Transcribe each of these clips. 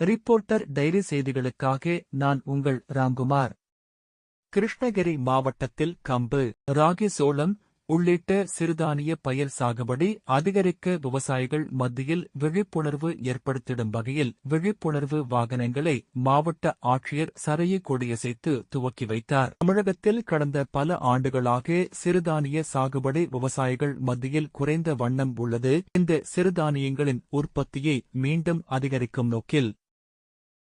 Reporter diary செய்திகளுக்காக நான் உங்கள் ராம்குமார். கிருஷ்ணகிரி மாவட்டத்தில் கம்பு, ராகி, சோளம் உள்ளிட்ட சிறுதானிய பயிர் சாகுபடி அதிகரிக்க விவசாயிகள் மத்தியில் விழிப்புணர்வு ஏற்படுத்திடும் வகையில் விழிப்புணர்வு வாகனங்களை மாவட்ட ஆட்சியர் சரையு கொடியசைத்து துவக்கி வைத்தார். தமிழகத்தில் கடந்த பல ஆண்டுகளாக சிறுதானிய சாகுபடி விவசாயிகள் மத்தியில் குறைந்த வண்ணம் உள்ளது. இந்த சிறுதானியங்களின் உற்பத்தியை மீண்டும் அதிகரிக்கும் நோக்கில்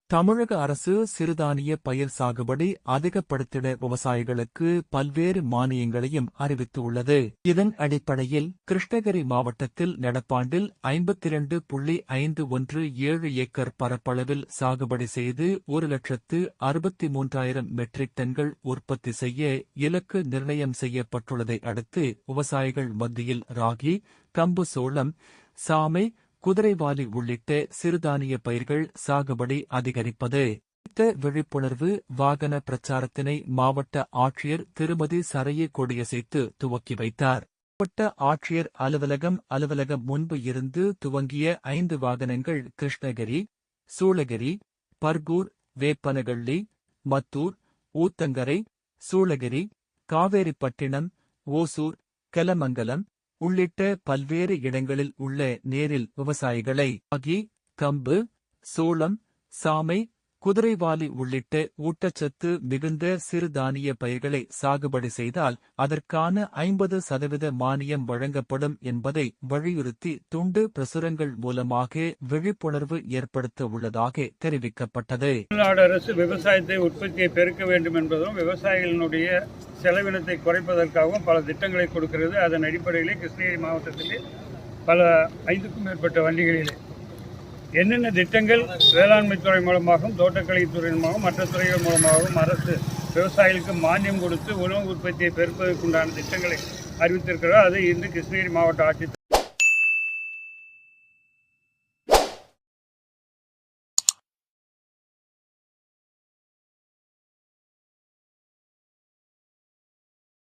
தமிழக அரசு சிறுதானிய பயிர் சாகுபடி அதிகப்படுத்திட விவசாயிகளுக்கு பல்வேறு மானியங்களையும் அறிவித்துள்ளது. இதன் அடிப்படையில் கிருஷ்ணகிரி மாவட்டத்தில் நடப்பாண்டில் 52.517 ஏக்கர் பரப்பளவில் சாகுபடி செய்து 1,63,000 மெட்ரிக் டன்கள் உற்பத்தி செய்ய இலக்கு நிர்ணயம் செய்யப்பட்டுள்ளதை அடுத்து விவசாயிகள் மத்தியில் ராகி, கம்பு, சோளம், சாமை, குதிரைவாலி உள்ளிட்ட சிறுதானிய பயிர்கள் சாகுபடி அதிகரிப்பது குறித்த விழிப்புணர்வு வாகன பிரச்சாரத்தினை மாவட்ட ஆட்சியர் திருமதி சரையு கொடியசைத்து துவக்கி வைத்தார். மாவட்ட ஆட்சியர் அலுவலகம் முன்பு இருந்து துவங்கிய 5 வாகனங்கள் கிருஷ்ணகிரி, சூளகிரி, பர்கூர், வேப்பனகள்ளி, மத்தூர், ஊத்தங்கரை, சூளகிரி, காவேரிப்பட்டினம், ஓசூர், கெலமங்கலம் உள்ளிட்ட பல்வேறு இடங்களில் உள்ள நேரில் விவசாயிகளை ராகி, கம்பு, சோளம், சாமை, குதிரைவாலி உள்ளிட்ட ஊட்டச்சத்து மிகுந்த சிறுதானிய பயிர்களை சாகுபடி செய்தால் அதற்கான 50% மானியம் வழங்கப்படும் என்பதை வலியுறுத்தி துண்டு பிரசுரங்கள் மூலமாக விழிப்புணர்வு ஏற்படுத்த உள்ளதாக தெரிவிக்கப்பட்டது. தமிழ்நாடு அரசு விவசாயத்தை உற்பத்தியை பெருக்க வேண்டும் என்பதும் விவசாயிகளினுடைய செலவினத்தை குறைப்பதற்காகவும் பல திட்டங்களை கொடுக்கிறது. அதன் அடிப்படையிலே கிருஷ்ணகிரி மாவட்டத்திலே பல 5க்கும் மேற்பட்ட வண்டிகளிலே என்னென்ன திட்டங்கள் வேளாண்மை துறை மூலமாகவும் தோட்டக்கலைத்துறை மூலமாகவும் மற்ற துறைகள் மூலமாகவும் அரசு விவசாயிகளுக்கு மானியம் கொடுத்து உணவு உற்பத்தியை பெருப்பதற்குண்டான திட்டங்களை அறிவித்திருக்கிறார். அதை இன்று கிருஷ்ணகிரி மாவட்ட ஆட்சியர்